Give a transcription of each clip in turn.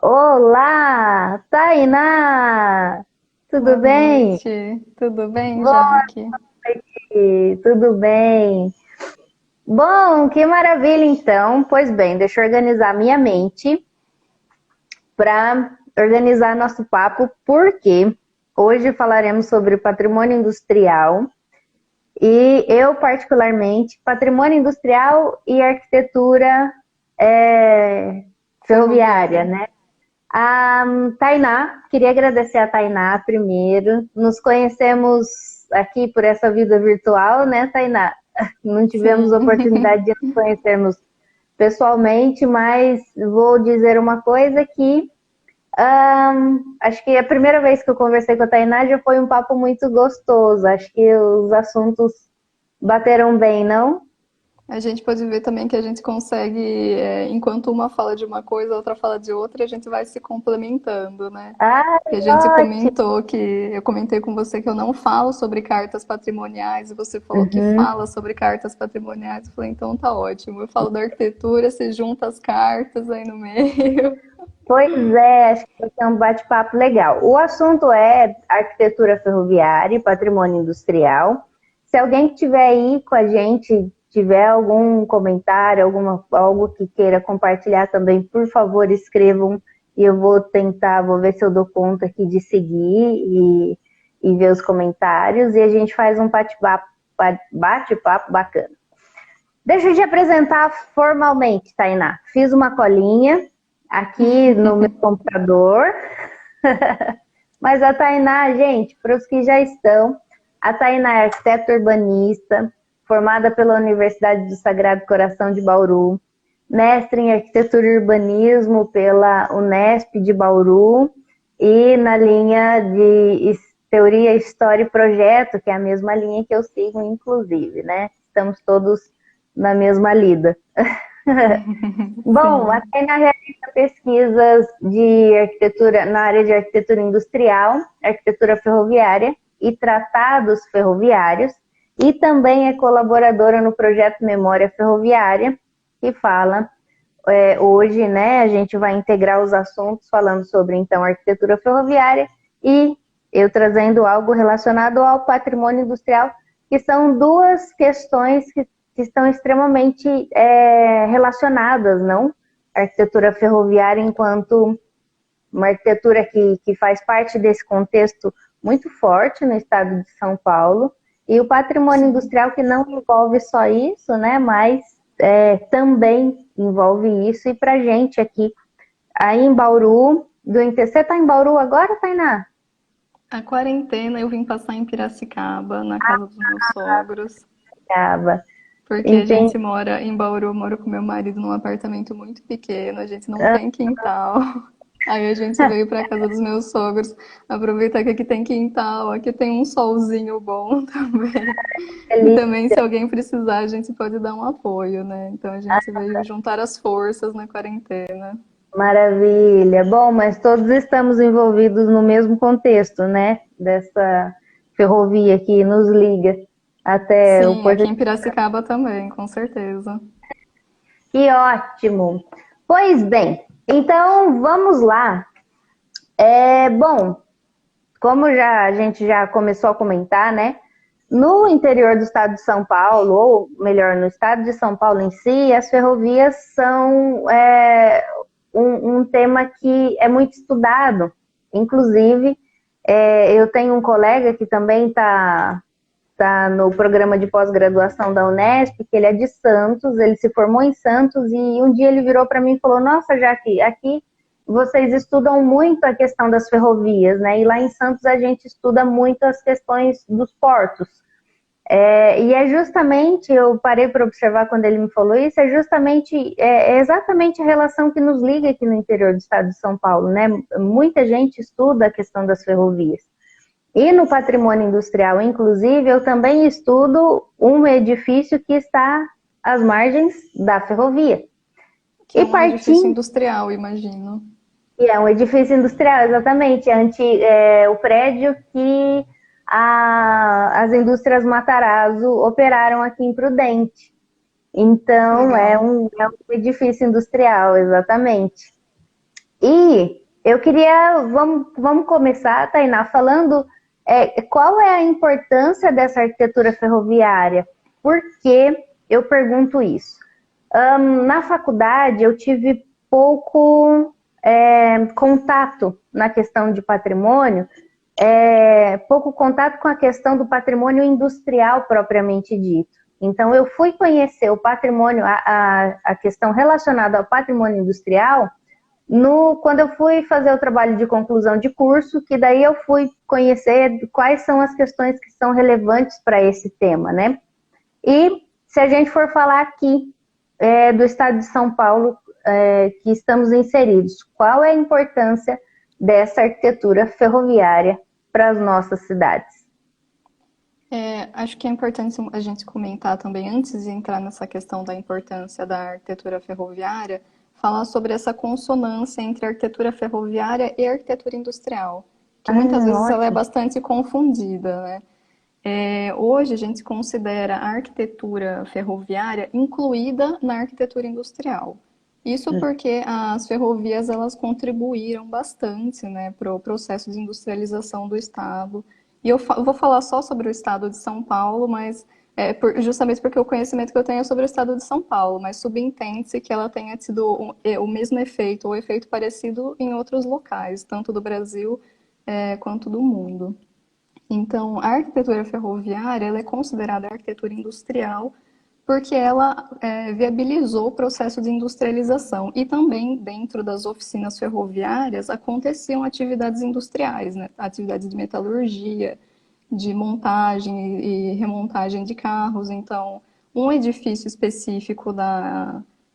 Olá, Tainá! Tudo Boa bem? noite, tudo bem, Boa Jaque? noite, tudo bem? Bom, que maravilha então. Pois bem, deixa eu organizar minha mente para organizar nosso papo, porque hoje falaremos sobre patrimônio industrial e eu, particularmente, patrimônio industrial e arquitetura ferroviária, Ferroviária. né? A Tainá, queria agradecer a Tainá primeiro. Nos conhecemos aqui por essa vida virtual, né, Tainá? Não tivemos Sim. oportunidade de nos conhecermos pessoalmente, mas vou dizer uma coisa que acho que a primeira vez que eu conversei com a Tainá já foi um papo muito gostoso. Acho que os assuntos bateram bem, não? A gente pode ver também que a gente consegue, enquanto uma fala de uma coisa, a outra fala de outra, e a gente vai se complementando, né? Ai, Que a gente ótimo! comentou que eu comentei com você que eu não falo sobre cartas patrimoniais e você falou que Uhum. fala sobre cartas patrimoniais. Eu falei, então tá ótimo. Eu falo da arquitetura, você junta as cartas aí no meio. Pois é, acho que vai ser um bate-papo legal. O assunto é arquitetura ferroviária e patrimônio industrial. Se alguém que estiver aí com a gente tiver algum comentário, algo que queira compartilhar também, por favor, escrevam e eu vou tentar, vou ver se eu dou conta aqui de seguir e ver os comentários e a gente faz um bate-papo bacana. Deixa eu te apresentar formalmente, Tainá. Fiz uma colinha aqui no meu computador, mas a Tainá, gente, para os que já estão, a Tainá é arquiteta urbanista, formada pela Universidade do Sagrado Coração de Bauru, mestre em arquitetura e urbanismo pela Unesp de Bauru e na linha de teoria, história e projeto, que é a mesma linha que eu sigo, inclusive, né? Estamos todos na mesma lida. Bom, a Sim. Tainá realiza pesquisas de arquitetura na área de arquitetura industrial, arquitetura ferroviária e tratados ferroviários, e também é colaboradora no projeto Memória Ferroviária, que fala hoje, né, a gente vai integrar os assuntos falando sobre então arquitetura ferroviária e eu trazendo algo relacionado ao patrimônio industrial, que são duas questões que estão extremamente relacionadas, não? A arquitetura ferroviária enquanto uma arquitetura que faz parte desse contexto muito forte no estado de São Paulo, e o patrimônio Sim. industrial que não envolve só isso, né, mas também envolve isso, e para gente aqui, aí em Bauru, você está em Bauru agora, Tainá? A quarentena eu vim passar em Piracicaba, na casa dos meus sogros, Tava. porque a Entendi. gente mora em Bauru, eu moro com meu marido num apartamento muito pequeno, a gente não tem quintal. Aí a gente veio para casa dos meus sogros, aproveitar que aqui tem quintal, aqui tem um solzinho bom também. E também, se alguém precisar, a gente pode dar um apoio, né? Então a gente veio juntar as forças na quarentena. Maravilha. Bom, mas todos estamos envolvidos no mesmo contexto, né? Dessa ferrovia que nos liga até o Sim, Porto. aqui em Piracicaba também, com certeza. Que ótimo! Pois bem, então vamos lá. Bom, como a gente já começou a comentar, né? No interior do estado de São Paulo, ou melhor, no estado de São Paulo em si, as ferrovias são um tema que é muito estudado. Inclusive, eu tenho um colega que também está no programa de pós-graduação da Unesp, que ele é de Santos, ele se formou em Santos e um dia ele virou para mim e falou: Nossa, Jaque, aqui vocês estudam muito a questão das ferrovias, né? E lá em Santos a gente estuda muito as questões dos portos. E é justamente, eu parei para observar quando ele me falou isso, é exatamente a relação que nos liga aqui no interior do estado de São Paulo, né? Muita gente estuda a questão das ferrovias. E no patrimônio industrial, inclusive, eu também estudo um edifício que está às margens da ferrovia. Que é E um edifício partindo, industrial, imagino. que é um edifício industrial, exatamente, o prédio que as indústrias Matarazzo operaram aqui em Prudente. Então, Legal. é um edifício industrial, exatamente. E eu queria, vamos começar, Tainá, falando qual é a importância dessa arquitetura ferroviária. Por que eu pergunto isso? Na faculdade eu tive pouco contato na questão de patrimônio, pouco contato com a questão do patrimônio industrial propriamente dito. Então eu fui conhecer o patrimônio, a questão relacionada ao patrimônio industrial, quando eu fui fazer o trabalho de conclusão de curso, que daí eu fui conhecer quais são as questões que são relevantes para esse tema, né? E se a gente for falar aqui do estado de São Paulo, que estamos inseridos, qual é a importância dessa arquitetura ferroviária para as nossas cidades? Acho que é importante a gente comentar também, antes de entrar nessa questão da importância da arquitetura ferroviária, falar sobre essa consonância entre a arquitetura ferroviária e a arquitetura industrial, que muitas vezes ela é Ótimo. bastante confundida, né? Hoje a gente considera a arquitetura ferroviária incluída na arquitetura industrial. Isso porque as ferrovias elas contribuíram bastante, né, para o processo de industrialização do estado. E eu vou falar só sobre o estado de São Paulo, mas justamente porque o conhecimento que eu tenho é sobre o estado de São Paulo, mas subentende-se que ela tenha tido o mesmo efeito ou efeito parecido em outros locais, tanto do Brasil quanto do mundo. Então, a arquitetura ferroviária ela é considerada arquitetura industrial porque ela viabilizou o processo de industrialização e também dentro das oficinas ferroviárias aconteciam atividades industriais, né? Atividades de metalurgia, de montagem e remontagem de carros. Então, um edifício específico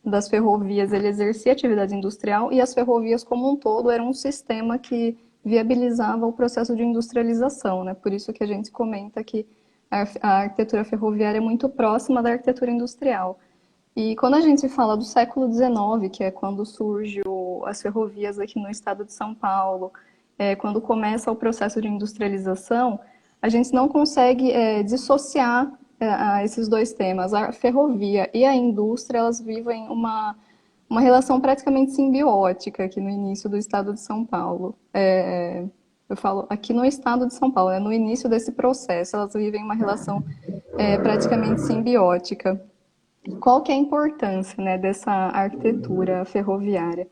das ferrovias ele exercia atividade industrial e as ferrovias como um todo eram um sistema que viabilizava o processo de industrialização, né? Por isso que a gente comenta que a arquitetura ferroviária é muito próxima da arquitetura industrial. E quando a gente fala do século XIX, que é quando surgem as ferrovias aqui no estado de São Paulo, quando começa o processo de industrialização, a gente não consegue dissociar esses dois temas. A ferrovia e a indústria, elas vivem uma relação praticamente simbiótica aqui no início do estado de São Paulo. Eu falo aqui no estado de São Paulo, no início desse processo, elas vivem uma relação praticamente simbiótica. Qual que é a importância, né, dessa arquitetura ferroviária?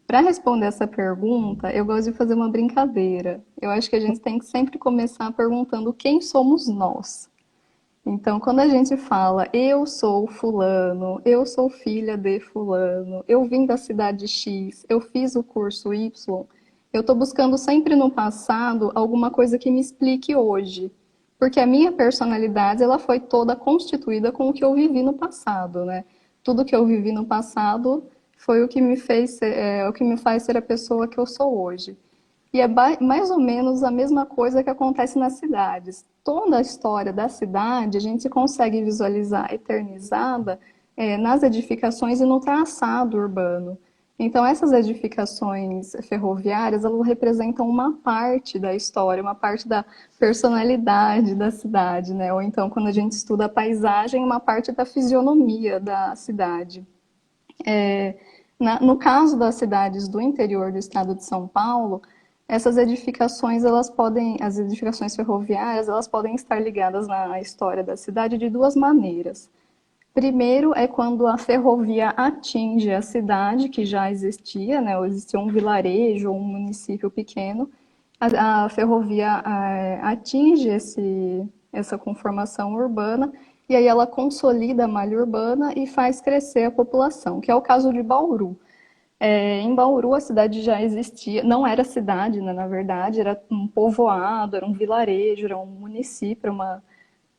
Para responder essa pergunta, eu gosto de fazer uma brincadeira. Eu acho que a gente tem que sempre começar perguntando quem somos nós. Então, quando a gente fala eu sou fulano, eu sou filha de fulano, eu vim da cidade X, eu fiz o curso Y, eu estou buscando sempre no passado alguma coisa que me explique hoje. Porque a minha personalidade ela foi toda constituída com o que eu vivi no passado, né? Tudo que eu vivi no passado foi o que me fez o que me faz ser a pessoa que eu sou hoje. E é mais ou menos a mesma coisa que acontece nas cidades. Toda a história da cidade a gente consegue visualizar eternizada nas edificações e no traçado urbano. Então, essas edificações ferroviárias, elas representam uma parte da história, uma parte da personalidade da cidade, né? Ou então, quando a gente estuda a paisagem, uma parte da fisionomia da cidade. No caso das cidades do interior do estado de São Paulo, essas edificações, as edificações ferroviárias, elas podem estar ligadas na história da cidade de duas maneiras. Primeiro é quando a ferrovia atinge a cidade que já existia, né? Ou existia um vilarejo ou um município pequeno, a ferrovia atinge essa conformação urbana e aí ela consolida a malha urbana e faz crescer a população, que é o caso de Bauru. Em Bauru a cidade já existia, não era cidade, né, na verdade, era um povoado, era um vilarejo, era um município,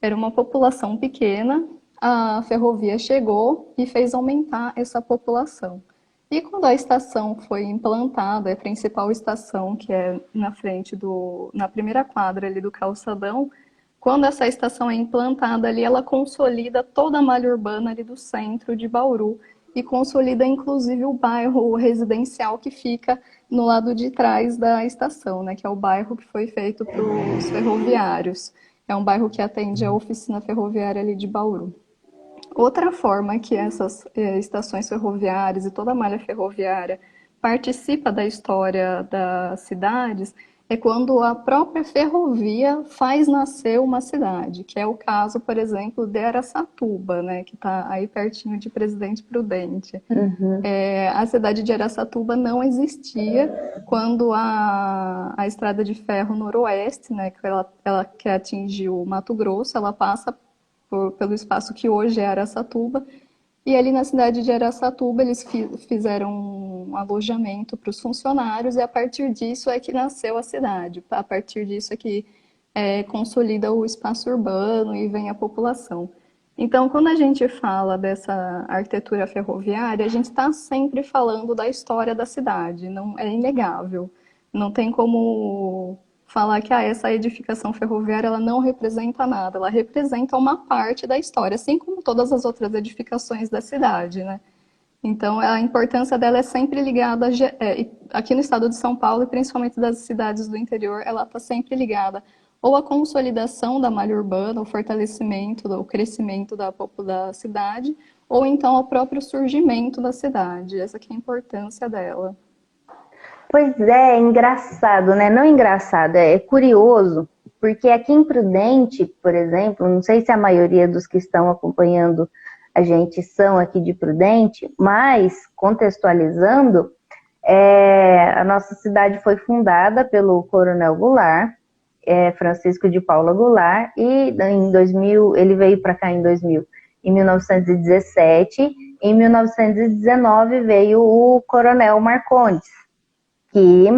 era uma população pequena. A ferrovia chegou e fez aumentar essa população. E quando a estação foi implantada, a principal estação, que é na frente na primeira quadra ali do calçadão, quando essa estação é implantada ali, ela consolida toda a malha urbana ali do centro de Bauru e consolida inclusive o bairro residencial que fica no lado de trás da estação, né, que é o bairro que foi feito para os ferroviários. É um bairro que atende a oficina ferroviária ali de Bauru. Outra forma que essas estações ferroviárias e toda a malha ferroviária participa da história das cidades é quando a própria ferrovia faz nascer uma cidade, que é o caso, por exemplo, de Araçatuba, né, que está aí pertinho de Presidente Prudente. Uhum. A cidade de Araçatuba não existia quando a estrada de ferro noroeste, né, ela que atingiu Mato Grosso, ela passa pelo espaço que hoje é Araçatuba, e ali na cidade de Araçatuba eles fizeram um alojamento para os funcionários e a partir disso é que nasceu a cidade. A partir disso é que consolida o espaço urbano e vem a população. Então, quando a gente fala dessa arquitetura ferroviária, a gente está sempre falando da história da cidade, não é inegável. Não tem como falar que essa edificação ferroviária ela não representa nada, ela representa uma parte da história, assim como todas as outras edificações da cidade, né? Então, a importância dela é sempre ligada, aqui no estado de São Paulo, e principalmente das cidades do interior, ela está sempre ligada ou à consolidação da malha urbana, o fortalecimento, o crescimento da cidade, ou então ao próprio surgimento da cidade. Essa que é a importância dela. Pois é engraçado, né? Não engraçado, é curioso, porque aqui em Prudente, por exemplo, não sei se a maioria dos que estão acompanhando a gente são aqui de Prudente, mas contextualizando, a nossa cidade foi fundada pelo Coronel Goulart, Francisco de Paula Goulart, e em 2000, ele veio para cá em 2000, em 1917, em 1919 veio o Coronel Marcondes, que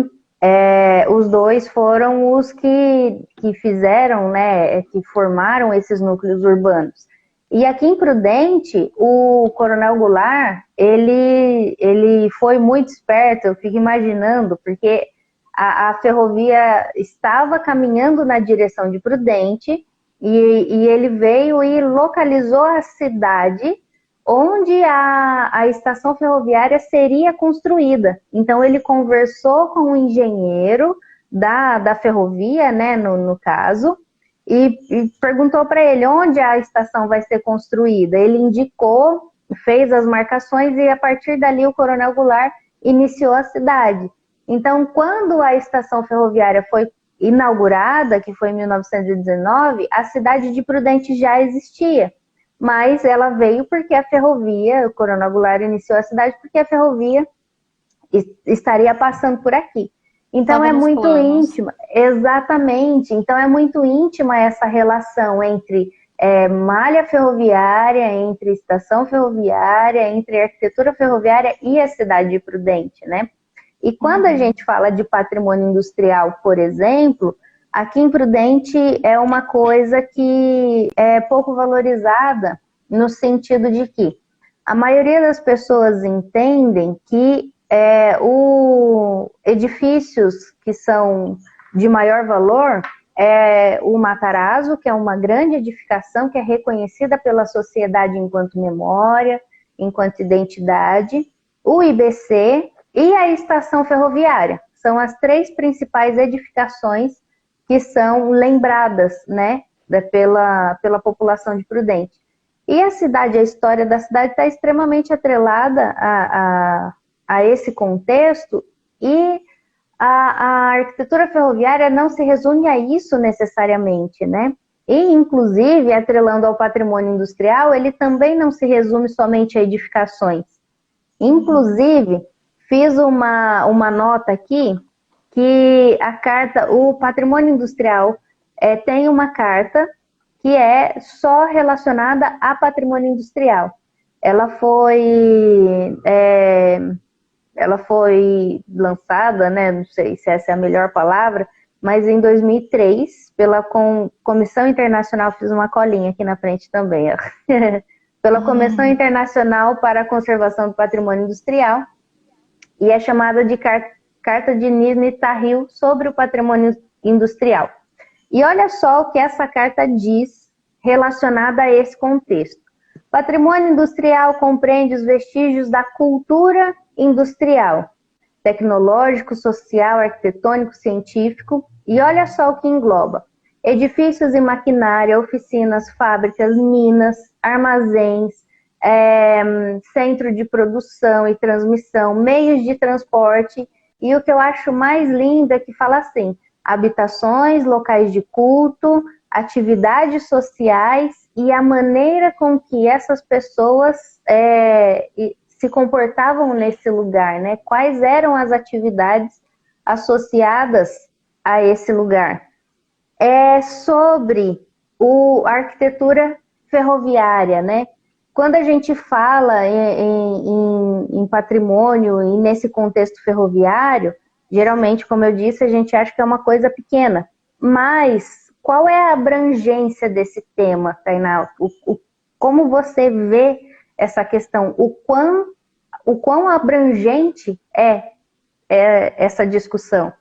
os dois foram os que fizeram, né, que formaram esses núcleos urbanos. E aqui em Prudente, o Coronel Goulart, ele foi muito esperto, eu fico imaginando, porque a ferrovia estava caminhando na direção de Prudente e ele veio e localizou a cidade onde a estação ferroviária seria construída. Então, ele conversou com o engenheiro da ferrovia, né, no caso, e perguntou para ele onde a estação vai ser construída. Ele indicou, fez as marcações e, a partir dali, o Coronel Goulart iniciou a cidade. Então, quando a estação ferroviária foi inaugurada, que foi em 1919, a cidade de Prudente já existia. Mas ela veio porque a ferrovia, o Coronel Goulart iniciou a cidade porque a ferrovia estaria passando por aqui. Então é muito íntima, exatamente, então é muito íntima essa relação entre malha ferroviária, entre estação ferroviária, entre arquitetura ferroviária e a cidade de Prudente, né? E quando a gente fala de patrimônio industrial, por exemplo, aqui em Prudente é uma coisa que é pouco valorizada no sentido de que a maioria das pessoas entendem que os edifícios que são de maior valor é o Matarazzo, que é uma grande edificação que é reconhecida pela sociedade enquanto memória, enquanto identidade, o IBC e a estação ferroviária. São as três principais edificações que são lembradas, né, pela população de Prudente. E a cidade, a história da cidade está extremamente atrelada a esse contexto, e a arquitetura ferroviária não se resume a isso necessariamente, né? E, inclusive, atrelando ao patrimônio industrial, ele também não se resume somente a edificações. Inclusive, fiz uma nota aqui, que o patrimônio industrial tem uma carta que é só relacionada a patrimônio industrial. Ela foi lançada, né, não sei se essa é a melhor palavra, mas em 2003, pela Comissão Internacional, fiz uma colinha aqui na frente também, ó. Pela Comissão Internacional para a Conservação do Patrimônio Industrial, e é chamada de Carta de Nizhny Tagil sobre o patrimônio industrial. E olha só o que essa carta diz relacionada a esse contexto. Patrimônio industrial compreende os vestígios da cultura industrial, tecnológico, social, arquitetônico, científico, e olha só o que engloba: edifícios e maquinária, oficinas, fábricas, minas, armazéns, centro de produção e transmissão, meios de transporte, e o que eu acho mais lindo é que fala assim, habitações, locais de culto, atividades sociais e a maneira com que essas pessoas se comportavam nesse lugar, né? Quais eram as atividades associadas a esse lugar. É sobre a arquitetura ferroviária, né? Quando a gente fala em patrimônio e nesse contexto ferroviário, geralmente, como eu disse, a gente acha que é uma coisa pequena. Mas qual é a abrangência desse tema, Tainá? Como você vê essa questão? O quão abrangente é essa discussão?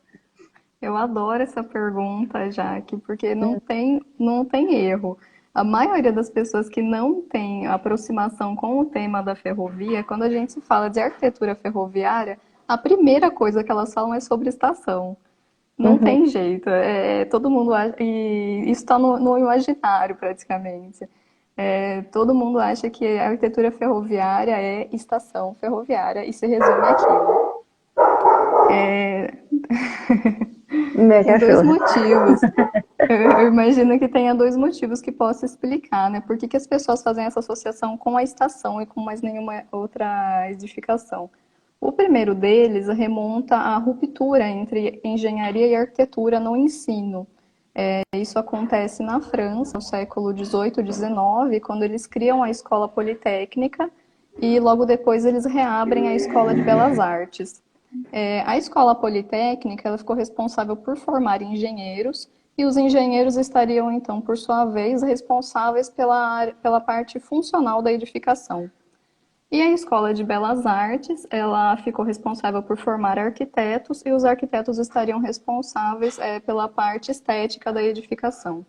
Eu adoro essa pergunta, Jaque, porque não tem erro. A maioria das pessoas que não tem aproximação com o tema da ferrovia, quando a gente fala de arquitetura ferroviária, a primeira coisa que elas falam é sobre estação. Não Uhum. tem jeito. Todo mundo acha, e isso está no imaginário praticamente. Todo mundo acha que a arquitetura ferroviária é estação ferroviária e se resume àquilo. É, Meu Tem dois cachorro. motivos. Eu imagino que tenha dois motivos que possa explicar, né? Por que as pessoas fazem essa associação com a estação e com mais nenhuma outra edificação? O primeiro deles remonta à ruptura entre engenharia e arquitetura no ensino. Isso acontece na França, no século XVIII, XIX, quando eles criam a escola politécnica e logo depois eles reabrem a escola de belas artes. A escola politécnica ela ficou responsável por formar engenheiros e os engenheiros estariam, então, por sua vez, responsáveis pela parte funcional da edificação. E a Escola de Belas Artes, ela ficou responsável por formar arquitetos e os arquitetos estariam responsáveis pela parte estética da edificação.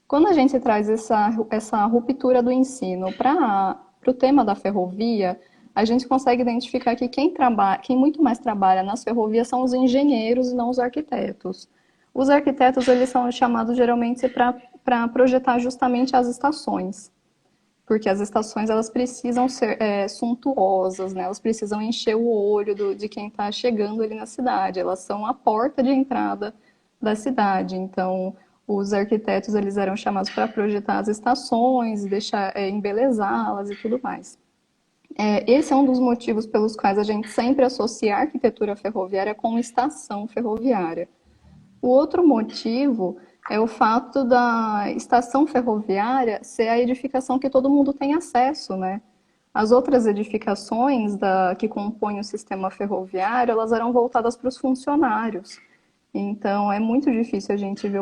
Quando a gente traz essa ruptura do ensino para o tema da ferrovia, a gente consegue identificar que quem muito mais trabalha nas ferrovias são os engenheiros e não os arquitetos. Os arquitetos eles são chamados geralmente para projetar justamente as estações, porque as estações elas precisam ser suntuosas, né? Elas precisam encher o olho de quem está chegando ali na cidade. Elas são a porta de entrada da cidade. Então, os arquitetos eles eram chamados para projetar as estações, deixar embelezá-las e tudo mais. Esse é um dos motivos pelos quais a gente sempre associa a arquitetura ferroviária com estação ferroviária. O outro motivo é o fato da estação ferroviária ser a edificação que todo mundo tem acesso, né? As outras edificações que compõem o sistema ferroviário, elas eram voltadas para os funcionários. Então, é muito difícil a gente ver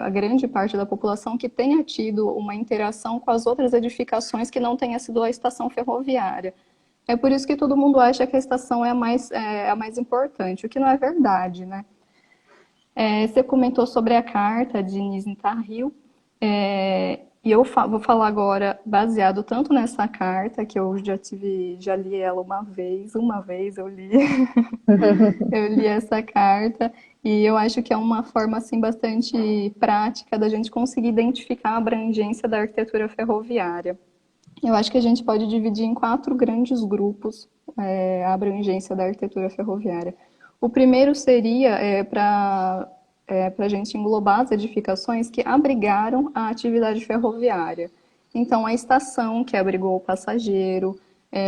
a grande parte da população que tenha tido uma interação com as outras edificações que não tenha sido a estação ferroviária. É por isso que todo mundo acha que a estação é a mais importante, o que não é verdade, né? Você comentou sobre a carta de Nizam Tahrir, e eu vou falar agora baseado tanto nessa carta, que eu já li ela uma vez eu li, eu li essa carta, e eu acho que é uma forma assim, bastante prática da gente conseguir identificar a abrangência da arquitetura ferroviária. Eu acho que a gente pode dividir em 4 grandes grupos a abrangência da arquitetura ferroviária. O primeiro seria para a gente englobar as edificações que abrigaram a atividade ferroviária. Então, a estação, que abrigou o passageiro,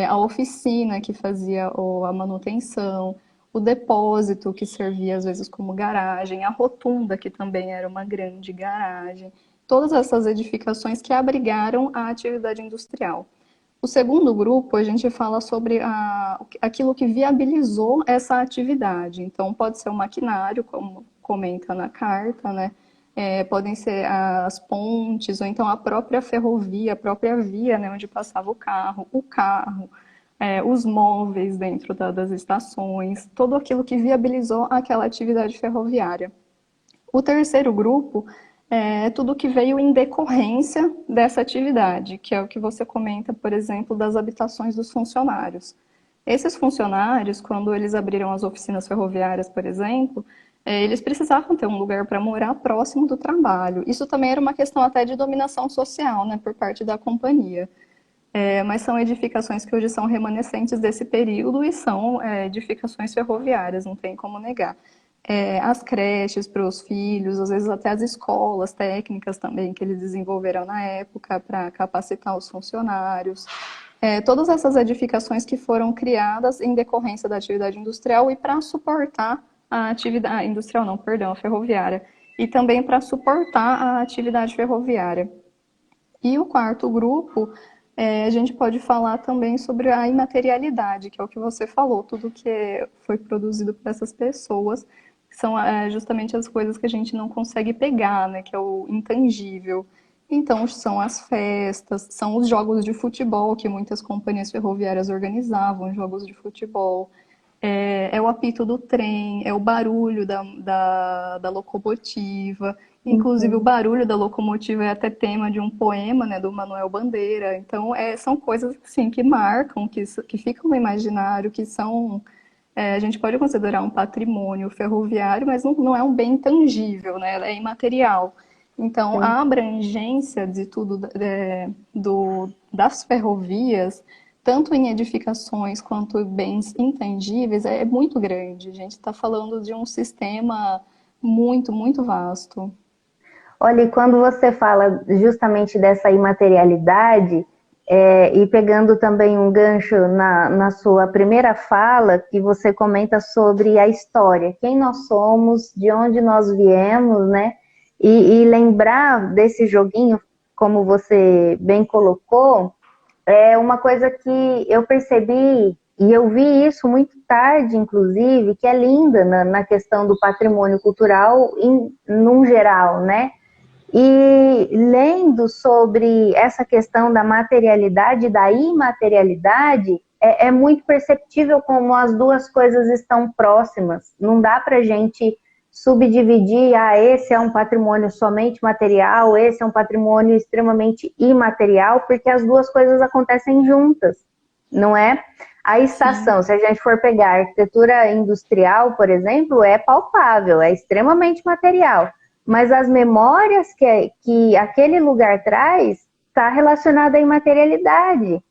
a oficina, que fazia a manutenção, o depósito, que servia às vezes como garagem, a rotunda, que também era uma grande garagem. Todas essas edificações que abrigaram a atividade industrial. O segundo grupo, a gente fala sobre aquilo que viabilizou essa atividade. Então, pode ser o maquinário, como comenta na carta, né? Podem ser as pontes, ou então a própria ferrovia, a própria via, né, onde passava o carro, os móveis dentro das estações, tudo aquilo que viabilizou aquela atividade ferroviária. O terceiro grupo é tudo que veio em decorrência dessa atividade, que é o que você comenta, por exemplo, das habitações dos funcionários. Esses funcionários, quando eles abriram as oficinas ferroviárias, por exemplo, eles precisavam ter um lugar para morar próximo do trabalho. Isso também era uma questão até de dominação social, né, por parte da companhia. Mas são edificações que hoje são remanescentes desse período e são edificações ferroviárias, não tem como negar. As creches para os filhos, às vezes até as escolas técnicas também que eles desenvolveram na época para capacitar os funcionários. Todas essas edificações que foram criadas em decorrência da atividade industrial e para suportar a atividade industrial, não, perdão, a ferroviária, e também para suportar a atividade ferroviária. E o quarto grupo, a gente pode falar também sobre a imaterialidade, que é o que você falou, tudo que foi produzido por essas pessoas, são justamente as coisas que a gente não consegue pegar, né, que é o intangível. Então, são as festas, são os jogos de futebol, que muitas companhias ferroviárias organizavam, jogos de futebol. É o apito do trem, é o barulho da locomotiva. Inclusive, o Uhum. barulho da locomotiva é até tema de um poema, né, do Manuel Bandeira. Então, são coisas assim, que marcam, que ficam no imaginário, que são... a gente pode considerar um patrimônio ferroviário, mas não é um bem tangível, né? Ela é imaterial. Então, Sim. a abrangência de tudo das ferrovias, tanto em edificações quanto bens intangíveis, é muito grande. A gente está falando de um sistema muito, muito vasto. Olha, e quando você fala justamente dessa imaterialidade, e pegando também um gancho na sua primeira fala, que você comenta sobre a história, quem nós somos, de onde nós viemos, né? E lembrar desse joguinho, como você bem colocou, é uma coisa que eu percebi, e eu vi isso muito tarde, inclusive, que é linda na questão do patrimônio cultural num geral, né? E lendo sobre essa questão da materialidade e da imaterialidade, é muito perceptível como as duas coisas estão próximas. Não dá para a gente subdividir, esse é um patrimônio somente material, esse é um patrimônio extremamente imaterial, porque as duas coisas acontecem juntas, não é? A estação, Sim. se a gente for pegar a arquitetura industrial, por exemplo, é palpável, é extremamente material, mas as memórias que aquele lugar traz está relacionada à imaterialidade.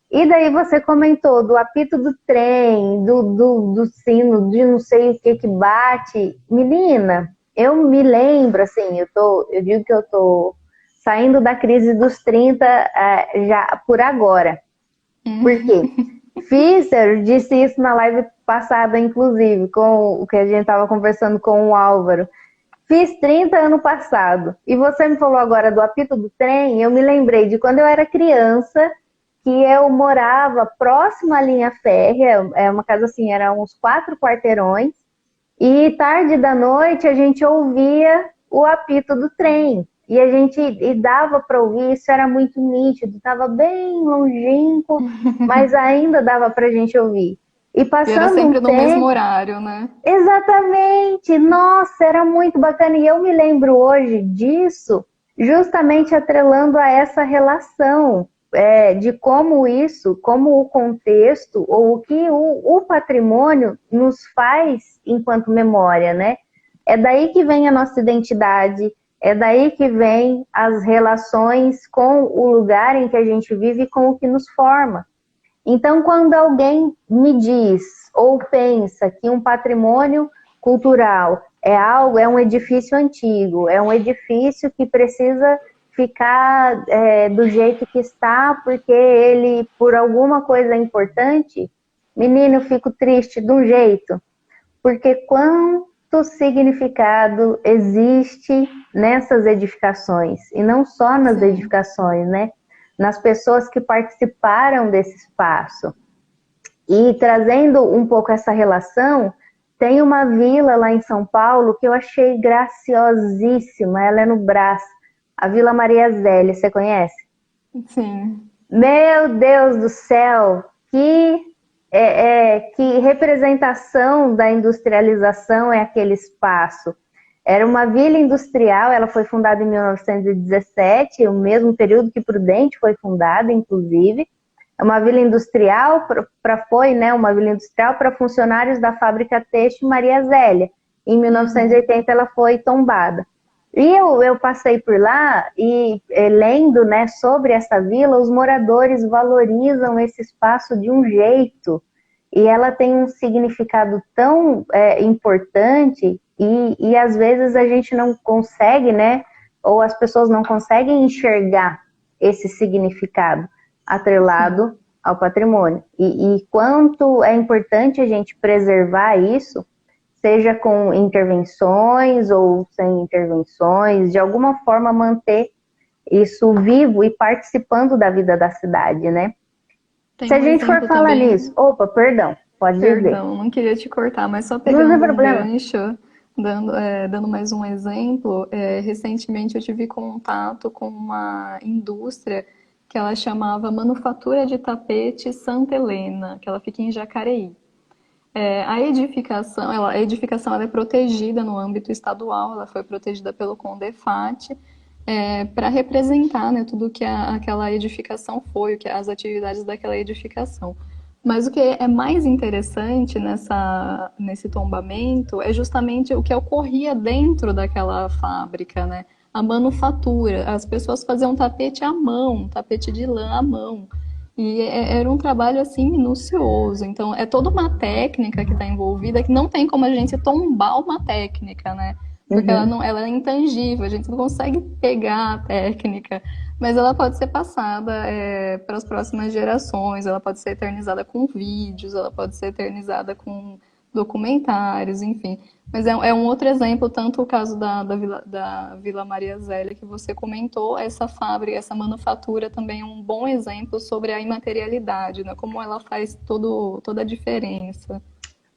E daí você comentou do apito do trem, do sino, de não sei o que bate. Menina, eu me lembro, assim, eu digo que eu tô saindo da crise dos 30 já por agora. Por quê? Fischer disse isso na live passada, inclusive, com o que a gente estava conversando com o Álvaro. Fiz 30 ano passado. E você me falou agora do apito do trem, eu me lembrei de quando eu era criança, que eu morava próximo à linha férrea, uma casa assim, eram uns 4 quarteirões, e tarde da noite a gente ouvia o apito do trem. E dava para ouvir, isso era muito nítido, estava bem longínquo, mas ainda dava para a gente ouvir. E E era passando um sempre no mesmo tempo, horário, né? exatamente! Nossa, era muito bacana. E eu me lembro hoje disso, justamente atrelando a essa relação de como isso, como o contexto, ou o que o patrimônio nos faz enquanto memória, né? É daí que vem a nossa identidade, é daí que vem as relações com o lugar em que a gente vive e com o que nos forma. Então, quando alguém me diz ou pensa que um patrimônio cultural é um edifício antigo, é um edifício que precisa ficar do jeito que está, porque ele, por alguma coisa importante, menino, eu fico triste de um jeito, porque quanto significado existe nessas edificações, e não só nas Sim. edificações, né? Nas pessoas que participaram desse espaço. E trazendo um pouco essa relação, tem uma vila lá em São Paulo que eu achei graciosíssima, ela é no Brás, a Vila Maria Zélia, você conhece? Sim. Meu Deus do céu, que representação da industrialização é aquele espaço. Era uma vila industrial, ela foi fundada em 1917, o mesmo período que Prudente foi fundada, inclusive. É uma vila industrial uma vila industrial para funcionários da fábrica têxtil Maria Zélia. Em Uhum. 1980 ela foi tombada. eu passei por lá e lendo, né, sobre essa vila, os moradores valorizam esse espaço de um jeito e ela tem um significado tão importante e às vezes a gente não consegue, né, ou as pessoas não conseguem enxergar esse significado atrelado ao patrimônio. E quanto é importante a gente preservar isso, seja com intervenções ou sem intervenções, de alguma forma manter isso vivo e participando da vida da cidade, né? Tem Se a um gente for exemplo falar também. nisso, opa, perdão, pode dizer. Perdão, não queria te cortar, mas só Não tem pegando um problema. gancho, dando mais um exemplo, recentemente eu tive contato com uma indústria que ela chamava Manufatura de Tapete Santa Helena, que ela fica em Jacareí. A edificação ela é protegida no âmbito estadual, ela foi protegida pelo CONDEFAT, para representar, né, tudo que aquela edificação foi, as atividades daquela edificação. Mas o que é mais interessante nesse tombamento é justamente o que ocorria dentro daquela fábrica, né? A manufatura. As pessoas faziam tapete à mão, tapete de lã à mão. E era um trabalho assim minucioso. Então é toda uma técnica que está envolvida que não tem como a gente tombar uma técnica, né? Porque ela Uhum. não, ela é intangível, a gente não consegue pegar a técnica, mas ela pode ser passada para as próximas gerações, ela pode ser eternizada com vídeos, ela pode ser eternizada com documentários, enfim. Mas é um outro exemplo, tanto o caso da Vila Maria Zélia que você comentou, essa fábrica, essa manufatura também é um bom exemplo sobre a imaterialidade, né? Como ela faz toda a diferença.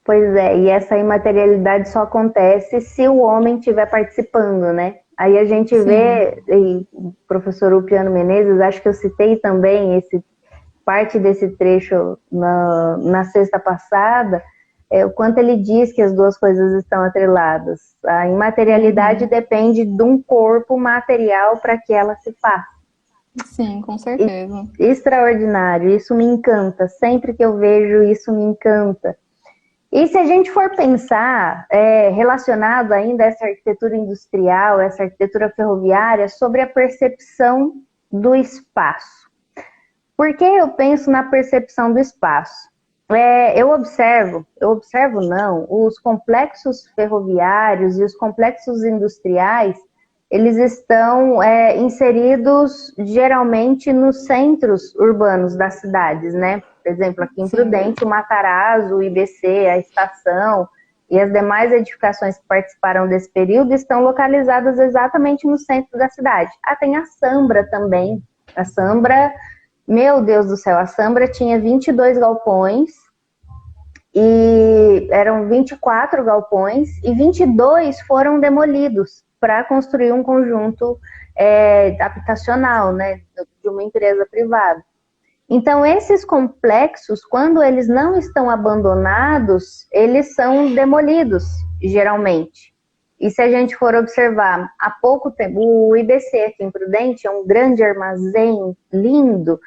Pois é, e essa imaterialidade só acontece se o homem estiver participando, né? Aí a gente Sim, vê, e o professor Upiano Menezes, acho que eu citei também parte desse trecho na sexta passada, o quanto ele diz que as duas coisas estão atreladas. A imaterialidade uhum. depende de um corpo material para que ela se faça. Sim, com E, certeza. extraordinário, isso me encanta. Sempre que eu vejo isso me encanta. E se a gente for pensar, relacionado ainda a essa arquitetura industrial, essa arquitetura ferroviária, sobre a percepção do espaço. Por que eu penso na percepção do espaço? Eu observo não, os complexos ferroviários e os complexos industriais, eles estão inseridos geralmente nos centros urbanos das cidades, né? Por exemplo, aqui em Sim. Prudente, o Matarazzo, o IBC, a estação e as demais edificações que participaram desse período estão localizadas exatamente no centro da cidade. Ah, tem a Sambra também. A Sambra, meu Deus do céu, a Sambra tinha 22 galpões e eram 24 galpões e 22 foram demolidos para construir um conjunto habitacional, né, de uma empresa privada. Então, esses complexos, quando eles não estão abandonados, eles são demolidos, geralmente. E se a gente for observar, há pouco tempo, o IBC aqui em Prudente é um grande armazém lindo,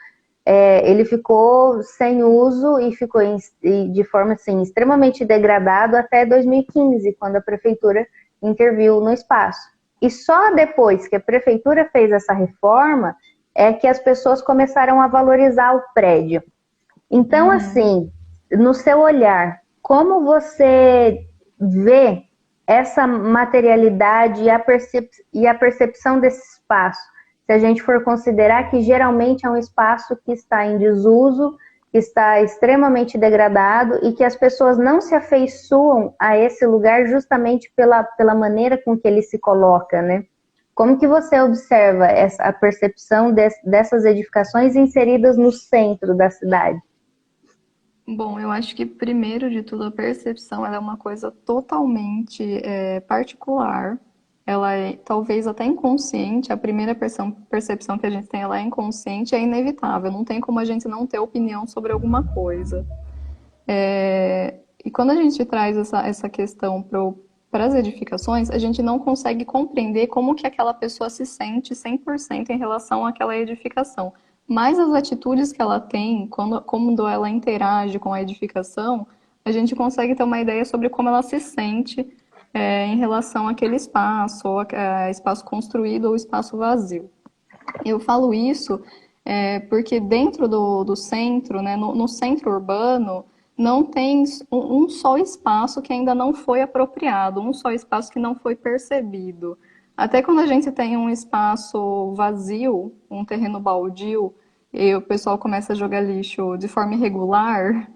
ele ficou sem uso e ficou de forma assim, extremamente degradado até 2015, quando a prefeitura interviu no espaço. E só depois que a prefeitura fez essa reforma é que as pessoas começaram a valorizar o prédio. Então, Uhum. assim, no seu olhar, como você vê essa materialidade e a percepção desse espaço? Se a gente for considerar que geralmente é um espaço que está em desuso, que está extremamente degradado e que as pessoas não se afeiçoam a esse lugar justamente pela maneira com que ele se coloca, né? Como que você observa a percepção dessas edificações inseridas no centro da cidade? Bom, eu acho que primeiro de tudo a percepção ela é uma coisa totalmente particular. Ela é talvez até inconsciente. A primeira percepção que a gente tem ela é inconsciente, é inevitável. Não tem como a gente não ter opinião sobre alguma coisa. E quando a gente traz essa questão para as edificações, a gente não consegue compreender como que aquela pessoa se sente 100% em relação àquela edificação. Mas as atitudes que ela tem, quando ela interage com a edificação, a gente consegue ter uma ideia sobre como ela se sente em relação àquele espaço, ou espaço construído ou espaço vazio. Eu falo isso porque dentro do centro, né, no centro urbano, não tem um só espaço que ainda não foi apropriado, um só espaço que não foi percebido. Até quando a gente tem um espaço vazio, um terreno baldio, e o pessoal começa a jogar lixo de forma irregular,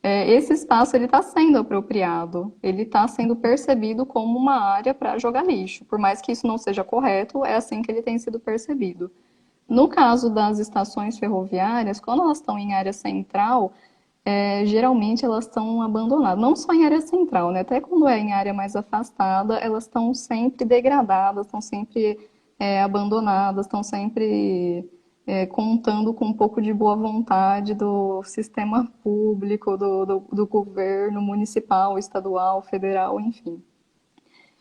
esse espaço ele está sendo apropriado, ele está sendo percebido como uma área para jogar lixo. Por mais que isso não seja correto, é assim que ele tem sido percebido. No caso das estações ferroviárias, quando elas estão em área central, geralmente elas estão abandonadas. Não só em área central, né? Até quando é em área mais afastada, elas estão sempre degradadas, estão sempre abandonadas, estão sempre contando com um pouco de boa vontade do sistema público, do governo municipal, estadual, federal, enfim.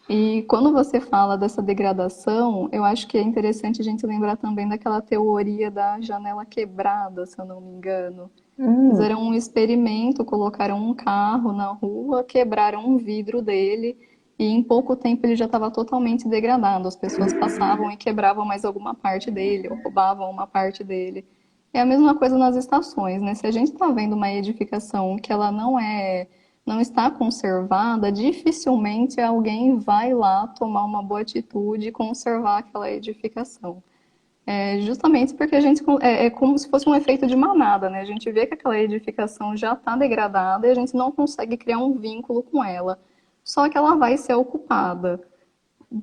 E quando você fala dessa degradação, eu acho que é interessante a gente lembrar também daquela teoria da janela quebrada, se eu não me engano. Hum, Fizeram um experimento, colocaram um carro na rua, quebraram um vidro dele e em pouco tempo ele já estava totalmente degradado. As pessoas passavam e quebravam mais alguma parte dele, ou roubavam uma parte dele. É a mesma coisa nas estações, né? Se a gente está vendo uma edificação que ela não está conservada, dificilmente alguém vai lá tomar uma boa atitude e conservar aquela edificação. Justamente porque a gente é como se fosse um efeito de manada, né? A gente vê que aquela edificação já está degradada e a gente não consegue criar um vínculo com ela. Só que ela vai ser ocupada,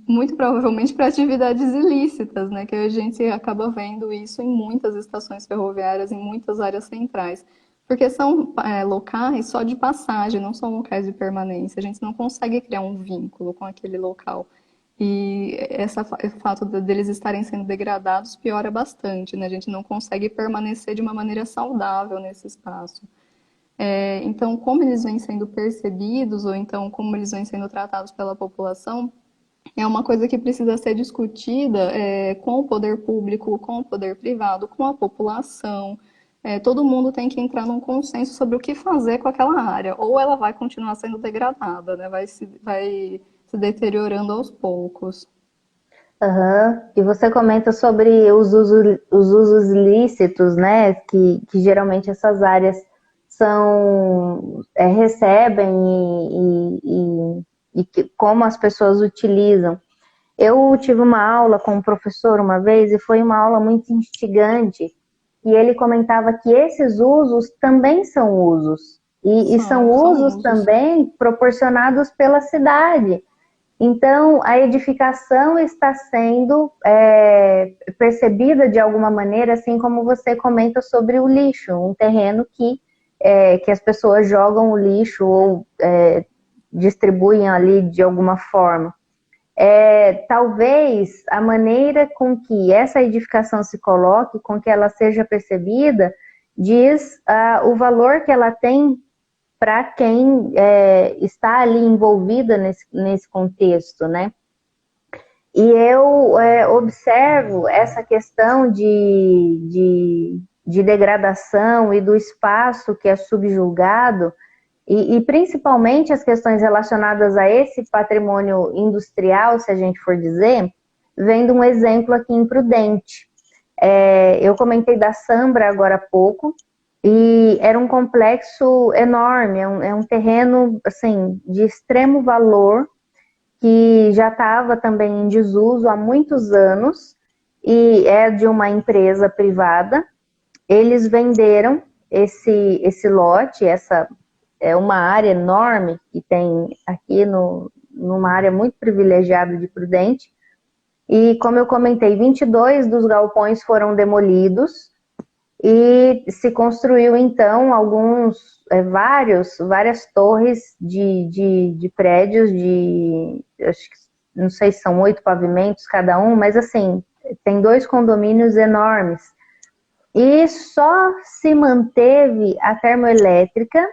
muito provavelmente para atividades ilícitas, né? Que a gente acaba vendo isso em muitas estações ferroviárias, em muitas áreas centrais. Porque são locais só de passagem, não são locais de permanência. A gente não consegue criar um vínculo com aquele local. E o fato deles estarem sendo degradados piora bastante, né? A gente não consegue permanecer de uma maneira saudável nesse espaço. Então, como eles vêm sendo percebidos, ou então como eles vêm sendo tratados pela população, é uma coisa que precisa ser discutida com o poder público, com o poder privado, com a população. Todo mundo tem que entrar num consenso sobre o que fazer com aquela área. Ou ela vai continuar sendo degradada, né? Vai se deteriorando aos poucos. aham. E você comenta sobre os usos lícitos, né? Que geralmente essas áreas recebem como as pessoas utilizam. Eu tive uma aula com um professor uma vez e foi uma aula muito instigante. E ele comentava que esses usos também são usos. E são São usos usos. também proporcionados pela cidade. Então, a edificação está sendo percebida de alguma maneira, assim como você comenta sobre o lixo, um terreno que as pessoas jogam o lixo ou distribuem ali de alguma forma. Talvez a maneira com que essa edificação se coloque, com que ela seja percebida, diz o valor que ela tem para quem está ali envolvida nesse contexto, né? E eu observo essa questão de degradação e do espaço que é subjulgado, e principalmente as questões relacionadas a esse patrimônio industrial, se a gente for dizer, vendo um exemplo aqui em Prudente. Eu comentei da Sambra agora há pouco, e era um complexo enorme, é um terreno assim, de extremo valor, que já estava também em desuso há muitos anos, e é de uma empresa privada. Eles venderam esse lote, essa é uma área enorme que tem aqui numa área muito privilegiada de Prudente, e como eu comentei, 22 dos galpões foram demolidos, e se construiu então várias torres de prédios acho que, não sei se são 8 pavimentos cada um, mas assim, tem 2 condomínios enormes. E só se manteve a termoelétrica,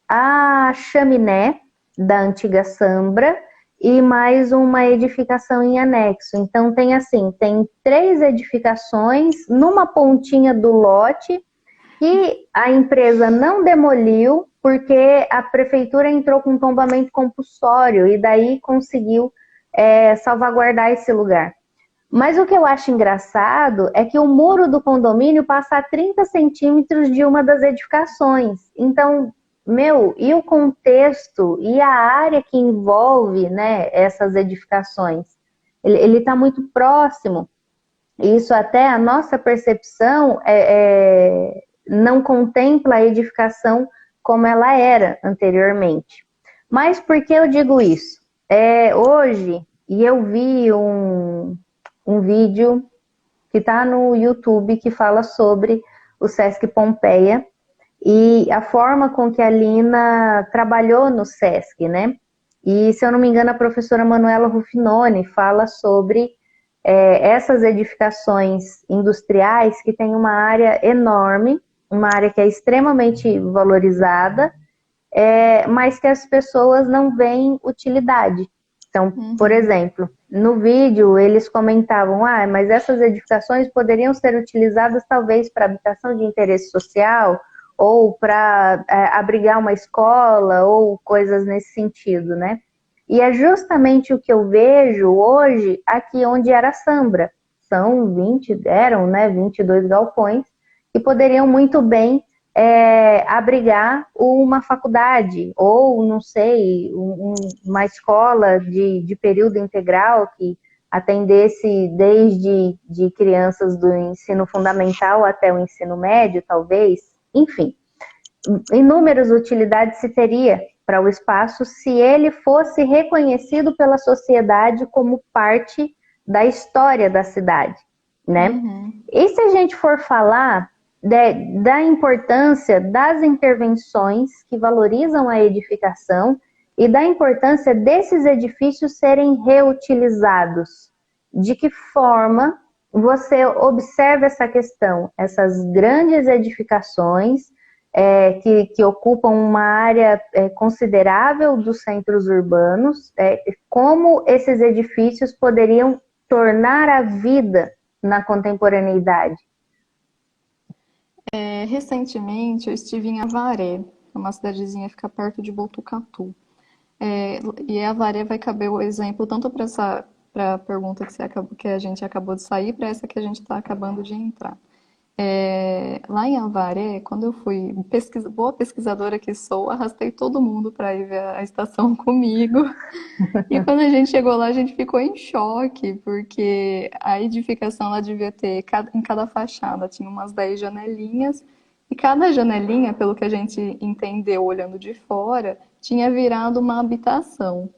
a chaminé da antiga Sambra e mais uma edificação em anexo. Então tem 3 edificações numa pontinha do lote que a empresa não demoliu, porque a prefeitura entrou com um tombamento compulsório e daí conseguiu salvaguardar esse lugar. Mas o que eu acho engraçado é que o muro do condomínio passa a 30 centímetros de uma das edificações. Então, e o contexto e a área que envolve, né, essas edificações? Ele está muito próximo. Isso até a nossa percepção não contempla a edificação como ela era anteriormente. Mas por que eu digo isso? Hoje, e eu vi um vídeo que está no YouTube que fala sobre o Sesc Pompeia e a forma com que a Lina trabalhou no Sesc, né? E, se eu não me engano, a professora Manuela Ruffinoni fala sobre essas edificações industriais que tem uma área enorme, uma área que é extremamente valorizada, mas que as pessoas não veem utilidade. Então, por exemplo, no vídeo eles comentavam, mas essas edificações poderiam ser utilizadas talvez para habitação de interesse social, ou para abrigar uma escola, ou coisas nesse sentido, né? E é justamente o que eu vejo hoje aqui onde era a Sambra. Eram, né, 22 galpões, que poderiam muito bem abrigar uma faculdade, ou, não sei, uma escola de período integral que atendesse desde de crianças do ensino fundamental até o ensino médio, talvez. Enfim, inúmeras utilidades se teria para o espaço se ele fosse reconhecido pela sociedade como parte da história da cidade, né? E se a gente for falar da importância das intervenções que valorizam a edificação e da importância desses edifícios serem reutilizados, de que forma você observa essa questão, essas grandes edificações que ocupam uma área considerável dos centros urbanos, como esses edifícios poderiam tornar a vida na contemporaneidade? Recentemente eu estive em Avaré, uma cidadezinha que fica perto de Botucatu. E a Avaré vai caber o exemplo tanto para a pergunta que a gente acabou de sair, para essa que a gente está acabando de entrar. Lá em Avaré, quando eu fui boa pesquisadora que sou, arrastei todo mundo para ir ver a estação comigo. E quando a gente chegou lá, a gente ficou em choque, porque a edificação ela devia ter, em cada fachada, tinha umas 10 janelinhas, e cada janelinha, pelo que a gente entendeu olhando de fora, tinha virado uma habitação.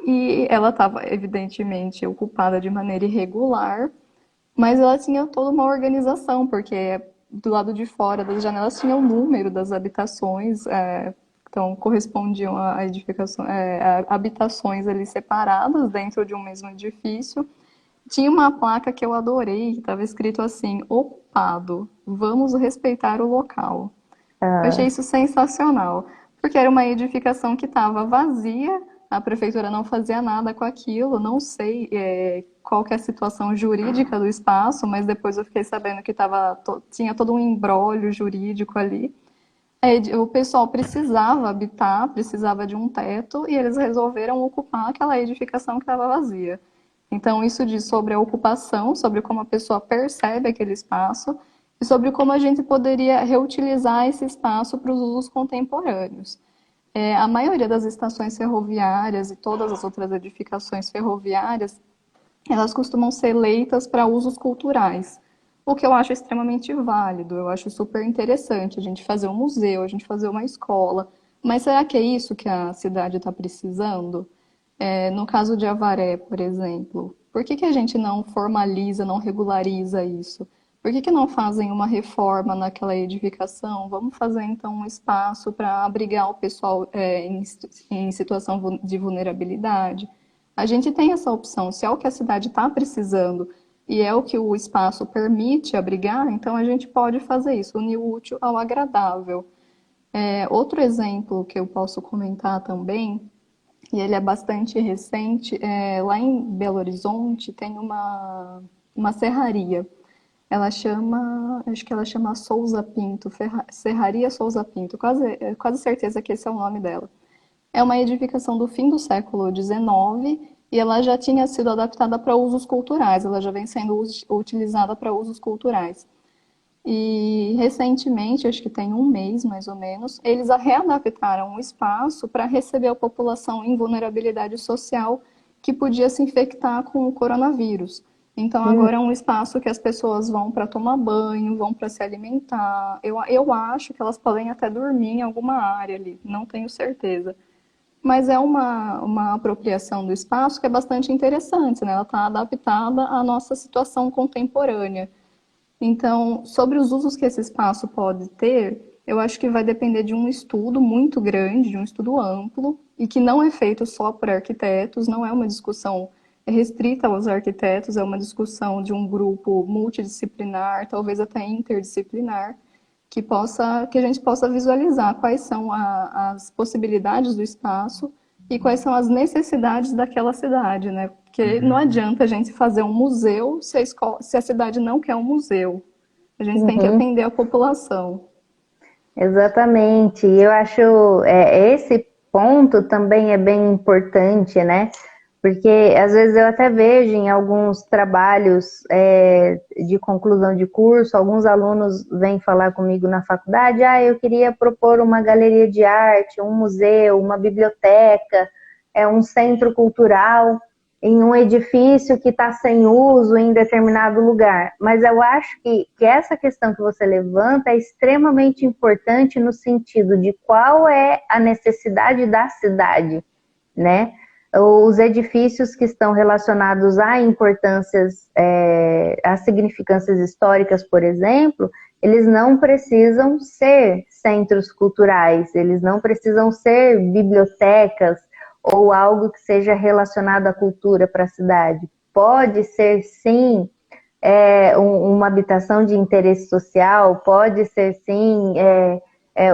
E ela estava, evidentemente, ocupada de maneira irregular, mas ela tinha toda uma organização, porque do lado de fora das janelas tinha o número das habitações, então correspondiam a edificações, a habitações ali separadas dentro de um mesmo edifício. Tinha uma placa que eu adorei, que estava escrito assim: ocupado, vamos respeitar o local. Eu achei isso sensacional, porque era uma edificação que estava vazia, a prefeitura não fazia nada com aquilo, não sei qual que é a situação jurídica do espaço, mas depois eu fiquei sabendo que tinha todo um imbróglio jurídico ali. O pessoal precisava habitar, precisava de um teto, e eles resolveram ocupar aquela edificação que estava vazia. Então, isso diz sobre a ocupação, sobre como a pessoa percebe aquele espaço, e sobre como a gente poderia reutilizar esse espaço para os usos contemporâneos. A maioria das estações ferroviárias e todas as outras edificações ferroviárias, elas costumam ser eleitas para usos culturais, o que eu acho extremamente válido, eu acho super interessante a gente fazer um museu, a gente fazer uma escola, mas será que é isso que a cidade está precisando? No caso de Avaré, por exemplo, por que a gente não formaliza, não regulariza isso? Por que não fazem uma reforma naquela edificação? Vamos fazer então um espaço para abrigar o pessoal em situação de vulnerabilidade. A gente tem essa opção, se é o que a cidade está precisando e é o que o espaço permite abrigar, então a gente pode fazer isso, unir o útil ao agradável. Outro exemplo que eu posso comentar também, e ele é bastante recente, lá em Belo Horizonte tem uma serraria. Ela chama, acho que ela chama Souza Pinto, Serraria Souza Pinto, quase certeza que esse é o nome dela. É uma edificação do fim do século XIX e ela já tinha sido adaptada para usos culturais, ela já vem sendo utilizada para usos culturais. E recentemente, acho que tem um mês mais ou menos, eles readaptaram o espaço para receber a população em vulnerabilidade social que podia se infectar com o coronavírus. Então, Hum, agora é um espaço que as pessoas vão para tomar banho, vão para se alimentar. Eu acho que elas podem até dormir em alguma área ali, não tenho certeza. Mas é uma apropriação do espaço que é bastante interessante, né? Ela está adaptada à nossa situação contemporânea. Então, sobre os usos que esse espaço pode ter, eu acho que vai depender de um estudo muito grande, de um estudo amplo, e que não é feito só por arquitetos, não é uma discussão restrita aos arquitetos, é uma discussão de um grupo multidisciplinar, talvez até interdisciplinar, que a gente possa visualizar quais são as possibilidades do espaço e quais são as necessidades daquela cidade, né? Porque não adianta a gente fazer um museu se a cidade não quer um museu. A gente tem que uhum. atender a população. Exatamente. E eu acho esse ponto também é bem importante, né? Porque às vezes eu até vejo em alguns trabalhos de conclusão de curso, alguns alunos vêm falar comigo na faculdade, eu queria propor uma galeria de arte, um museu, uma biblioteca, um centro cultural em um edifício que está sem uso em determinado lugar. Mas eu acho que essa questão que você levanta é extremamente importante no sentido de qual é a necessidade da cidade, né? Os edifícios que estão relacionados a importâncias, a significâncias históricas, por exemplo, eles não precisam ser centros culturais, eles não precisam ser bibliotecas ou algo que seja relacionado à cultura para a cidade. Pode ser, sim, uma habitação de interesse social, pode ser, sim,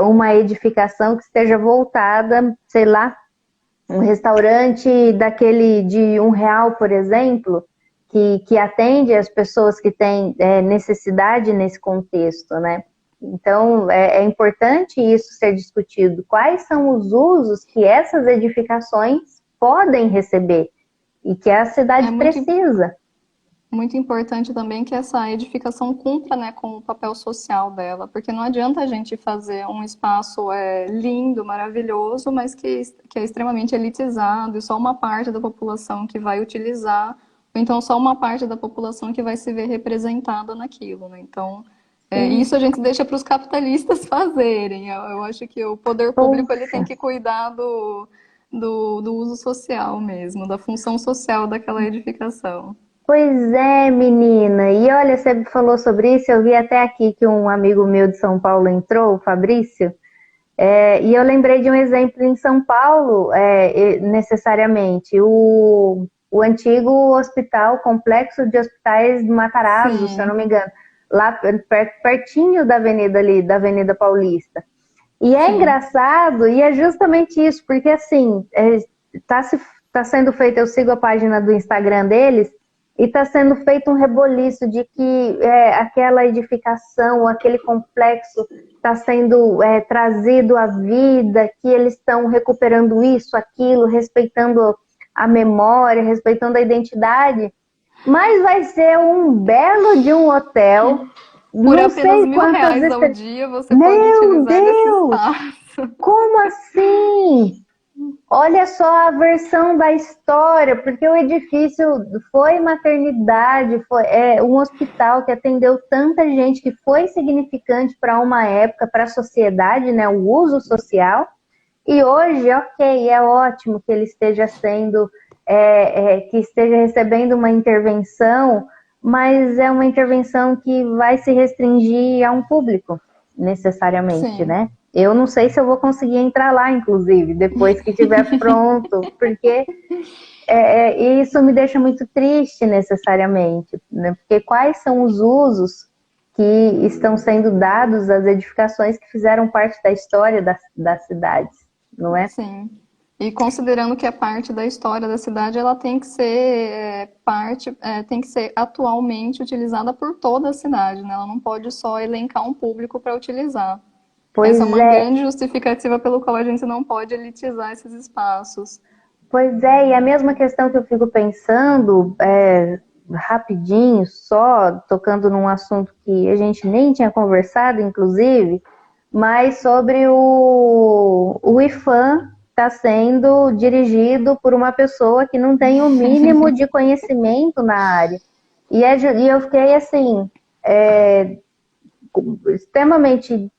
uma edificação que esteja voltada, sei lá, um restaurante daquele de R$ 1, por exemplo, que atende as pessoas que têm necessidade nesse contexto, né? Então, é importante isso ser discutido. Quais são os usos que essas edificações podem receber e que a É cidade precisa? muito importante também que essa edificação cumpra, né, com o papel social dela, porque não adianta a gente fazer um espaço lindo, maravilhoso, mas que é extremamente elitizado e só uma parte da população que vai utilizar, ou então só uma parte da população que vai se ver representada naquilo, né? Então, Sim, isso a gente deixa para os capitalistas fazerem. Eu acho que o poder público ele tem poxa. que cuidar do uso social mesmo, da função social daquela edificação. Pois é, menina. E olha, você falou sobre isso, eu vi até aqui que um amigo meu de São Paulo entrou, o Fabrício, e eu lembrei de um exemplo em São Paulo, necessariamente, o antigo hospital, Complexo de Hospitais Matarazzo, se eu não Sim, me engano, lá pertinho da avenida ali, da Avenida Paulista. E é sim. engraçado, e é justamente isso, porque assim, tá sendo feito, eu sigo a página do Instagram deles, e está sendo feito um reboliço de que aquela edificação, aquele complexo está sendo trazido à vida, que eles estão recuperando isso, aquilo, respeitando a memória, respeitando a identidade, mas vai ser um belo de um hotel, Por não apenas sei quantas R$ 1.000 ao estrelas. dia, você pode Meu utilizar desse Deus! espaço. Como assim? Olha só a versão da história, porque o edifício foi maternidade, foi um hospital que atendeu tanta gente, que foi significante para uma época, para a sociedade, né, o uso social. E hoje, ok, é ótimo que ele esteja sendo, que esteja recebendo uma intervenção, mas é uma intervenção que vai se restringir a um público, necessariamente, Sim, né? Eu não sei se eu vou conseguir entrar lá, inclusive, depois que estiver pronto, porque isso me deixa muito triste, necessariamente, né? Porque quais são os usos que estão sendo dados às edificações que fizeram parte da história das cidades, não é? sim. E considerando que é parte da história da cidade, ela tem que ser tem que ser atualmente utilizada por toda a cidade, né? Ela não pode só elencar um público para utilizar. Essa é Pois uma é, grande justificativa pelo qual a gente não pode elitizar esses espaços. pois é, e a mesma questão que eu fico pensando, rapidinho, só tocando num assunto que a gente nem tinha conversado, inclusive, mas sobre o IFAM está sendo dirigido por uma pessoa que não tem o mínimo de conhecimento na área. E eu fiquei assim, extremamente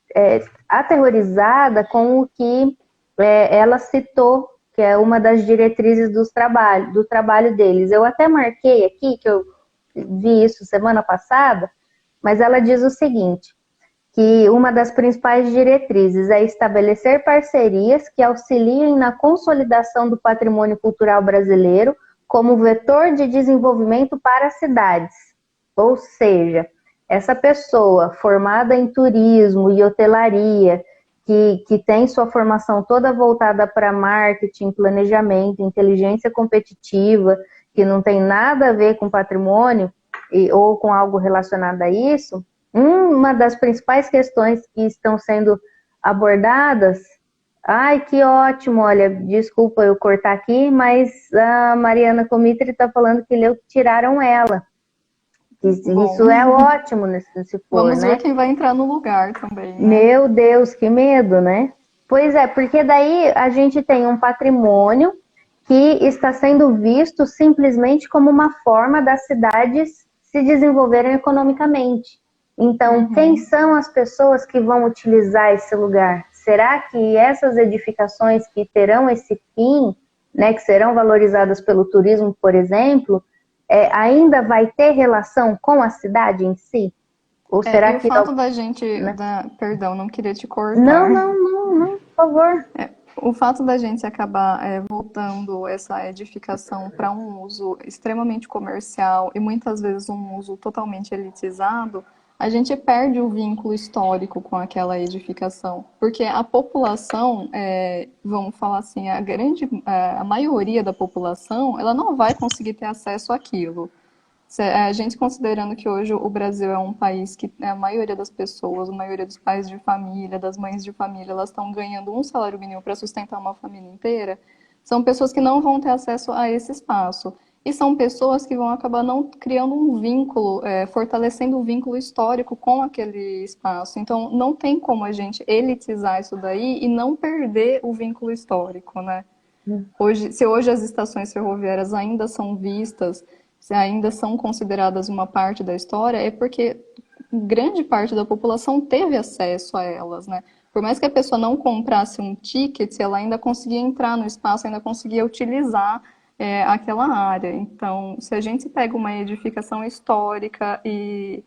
aterrorizada com o que ela citou, que é uma das diretrizes do trabalho deles. Eu até marquei aqui, que eu vi isso semana passada, mas ela diz o seguinte, que uma das principais diretrizes é estabelecer parcerias que auxiliem na consolidação do patrimônio cultural brasileiro como vetor de desenvolvimento para as cidades. Ou seja, essa pessoa formada em turismo e hotelaria, que tem sua formação toda voltada para marketing, planejamento, inteligência competitiva, que não tem nada a ver com patrimônio ou com algo relacionado a isso, uma das principais questões que estão sendo abordadas, ai, que ótimo, olha, desculpa eu cortar aqui, mas a Mariana Comitri está falando que leu que tiraram ela. Bom, Isso é ótimo, se for, vamos ver né? quem vai entrar no lugar também, né? Meu Deus, que medo, né? Pois é, porque daí a gente tem um patrimônio que está sendo visto simplesmente como uma forma das cidades se desenvolverem economicamente. Então, quem Uhum. são as pessoas que vão utilizar esse lugar? Será que essas edificações que terão esse fim, né, que serão valorizadas pelo turismo, por exemplo, ainda vai ter relação com a cidade em si? Ou É, será e o que, fato da gente, né? perdão, não queria te Não, cortar. não, não, não, por favor. O fato da gente acabar voltando essa edificação para um uso extremamente comercial e muitas vezes um uso totalmente elitizado, a gente perde o vínculo histórico com aquela edificação, porque a população, vamos falar assim, a maioria da população, ela não vai conseguir ter acesso àquilo. A gente considerando que hoje o Brasil é um país que a maioria das pessoas, a maioria dos pais de família, das mães de família, elas estão ganhando um salário mínimo para sustentar uma família inteira, são pessoas que não vão ter acesso a esse espaço. E são pessoas que vão acabar não criando um vínculo, fortalecendo o vínculo histórico com aquele espaço. Então, não tem como a gente elitizar isso daí e não perder o vínculo histórico, né? Hoje, se hoje as estações ferroviárias ainda são vistas, se ainda são consideradas uma parte da história, é porque grande parte da população teve acesso a elas, né? Por mais que a pessoa não comprasse um ticket, ela ainda conseguia entrar no espaço, ainda conseguia utilizar aquela área. Então, se a gente pega uma edificação histórica e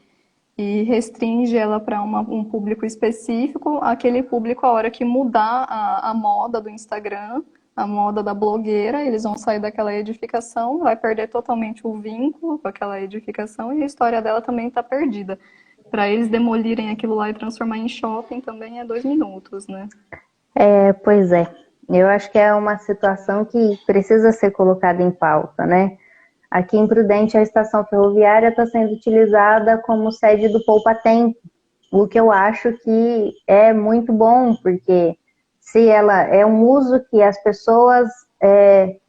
restringe ela para um público específico, aquele público, a hora que mudar a moda do Instagram, a moda da blogueira, eles vão sair daquela edificação, vai perder totalmente o vínculo com aquela edificação e a história dela também está perdida. Para eles demolirem aquilo lá e transformar em shopping também é 2 minutos, né? Pois é. Eu acho que é uma situação que precisa ser colocada em pauta, né? Aqui em Prudente, a estação ferroviária está sendo utilizada como sede do Poupa Tempo, o que eu acho que é muito bom, porque se ela é um uso que as pessoas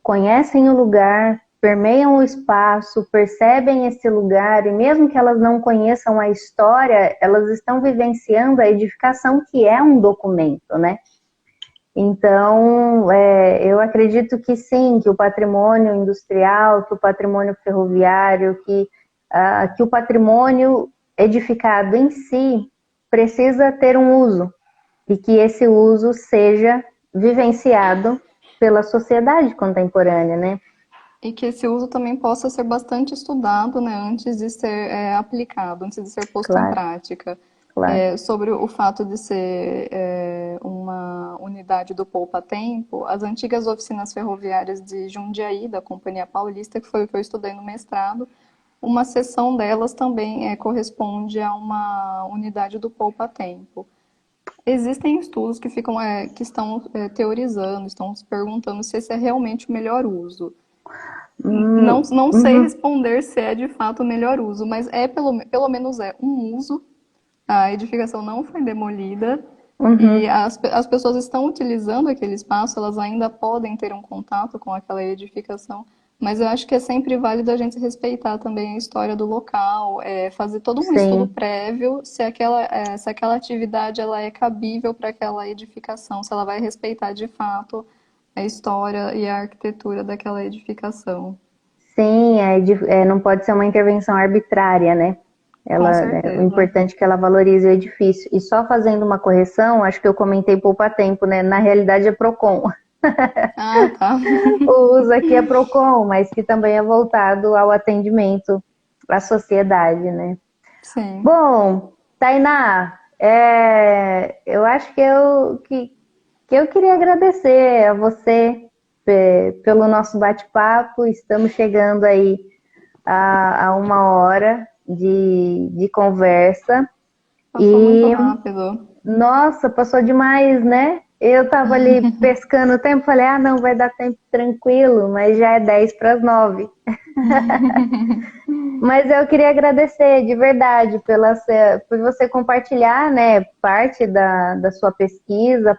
conhecem o lugar, permeiam o espaço, percebem esse lugar, e mesmo que elas não conheçam a história, elas estão vivenciando a edificação, que é um documento, né? Então, eu acredito que sim, que o patrimônio industrial, que o patrimônio ferroviário, que o patrimônio edificado em si precisa ter um uso e que esse uso seja vivenciado pela sociedade contemporânea, né? E que esse uso também possa ser bastante estudado, né, antes de ser aplicado, antes de ser posto em Claro, prática. claro. Sobre o fato de ser uma unidade do Poupa Tempo, as antigas oficinas ferroviárias de Jundiaí, da Companhia Paulista, que foi o que eu estudei no mestrado, uma seção delas também corresponde a uma unidade do Poupa Tempo. Existem estudos que ficam, que estão teorizando, estão se perguntando se esse é realmente o melhor uso. Não sei Uhum, responder se é de fato o melhor uso, mas pelo menos é um uso. A edificação não foi demolida e uhum, as pessoas estão utilizando aquele espaço, elas ainda podem ter um contato com aquela edificação, mas eu acho que é sempre válido a gente respeitar também a história do local, fazer todo um estudo sim. prévio se aquela atividade ela é cabível para aquela edificação, se ela vai respeitar de fato a história e a arquitetura daquela edificação. Sim, não pode ser uma intervenção arbitrária, né? Com O certeza. importante é que ela valorize o edifício. E só fazendo uma correção, acho que eu comentei poupa tempo, né? Na realidade é PROCON. Ah, tá. O uso aqui é PROCON, mas que também é voltado ao atendimento à sociedade, né? Sim. Bom, Tainá, eu acho que eu queria agradecer a você pelo nosso bate-papo. Estamos chegando aí a uma hora de conversa. Passou muito E, rápido. nossa, passou demais, né? Eu tava ali pescando o tempo, falei, ah, não, vai dar tempo tranquilo, mas já é 10 para as 9. Mas eu queria agradecer de verdade por você compartilhar, né, parte da sua pesquisa,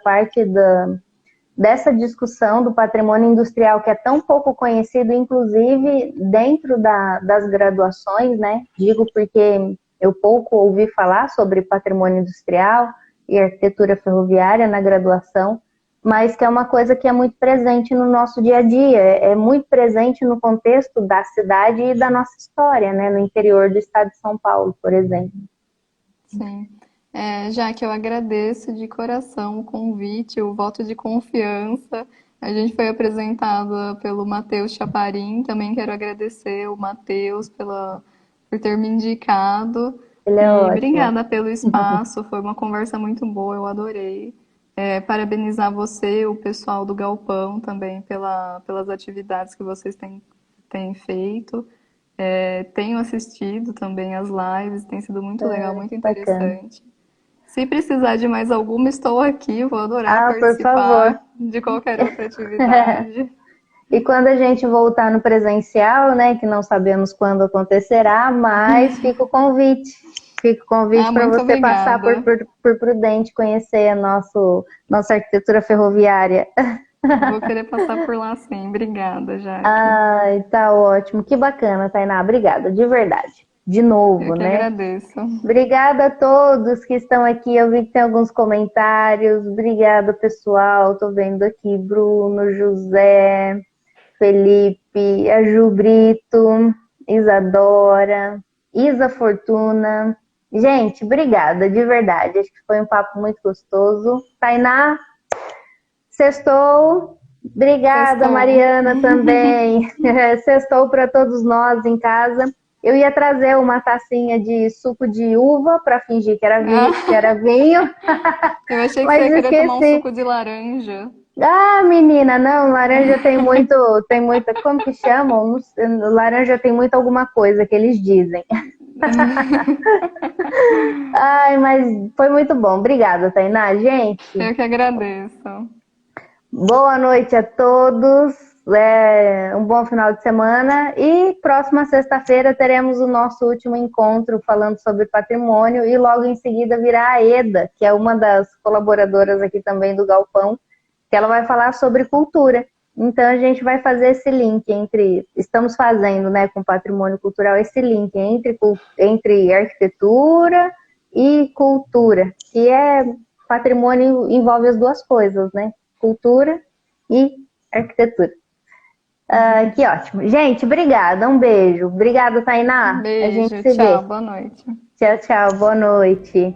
dessa discussão do patrimônio industrial que é tão pouco conhecido, inclusive dentro das graduações, né? Digo porque eu pouco ouvi falar sobre patrimônio industrial e arquitetura ferroviária na graduação, mas que é uma coisa que é muito presente no nosso dia a dia, é muito presente no contexto da cidade e da nossa história, né? No interior do estado de São Paulo, por exemplo. Sim. Já que eu agradeço de coração o convite, o voto de confiança. A gente foi apresentada pelo Matheus Chaparin. Também quero agradecer o Matheus por ter me indicado. Ele é E ótimo. obrigada pelo espaço. Foi uma conversa muito boa, eu adorei. Parabenizar você, o pessoal do Galpão também pelas atividades que vocês têm feito. Tenho assistido também as lives, tem sido muito legal, muito Bacana. interessante. Se precisar de mais alguma, estou aqui, vou adorar Ah, por favor. participar de qualquer outra atividade. E quando a gente voltar no presencial, né, que não sabemos quando acontecerá, mas fica o convite. Fica o convite Ah, para muito você passar obrigada. por Prudente, conhecer a nossa arquitetura ferroviária. Vou querer passar por lá sim. Obrigada, Jaque. Ai, tá ótimo. Que bacana, Tainá. Obrigada, de verdade. De Eu novo, que né? agradeço. Obrigada a todos que estão aqui. Eu vi que tem alguns comentários. Obrigada, pessoal. Tô vendo aqui Bruno, José, Felipe, a Ju Brito, Isadora, Isa Fortuna. Gente, obrigada, de verdade. Acho que foi um papo muito gostoso. Tainá, sextou. Obrigada, Sextou. Mariana, também. Sextou para todos nós em casa. Eu ia trazer uma tacinha de suco de uva para fingir que Ah, era vinho, eu achei que você mas ia querer tomar um esqueci. suco de laranja. Ah, menina, não, laranja tem muita, como que chamam? Não sei, laranja tem muito alguma coisa que eles dizem. Ai, mas foi muito bom. Obrigada, Tainá. Gente, Eu que agradeço. boa noite a todos. Um bom final de semana. E próxima sexta-feira teremos o nosso último encontro falando sobre patrimônio. E logo em seguida virá a Eda, que é uma das colaboradoras aqui também do Galpão, que ela vai falar sobre cultura. Então a gente vai fazer esse link estamos fazendo, né, com patrimônio cultural, esse link entre arquitetura e cultura, que patrimônio envolve as duas coisas, né? Cultura e arquitetura. Que ótimo. Gente, obrigada, um beijo. Obrigada, Tainá. A gente Beijo, se tchau, vê. boa noite. Tchau, tchau, boa noite.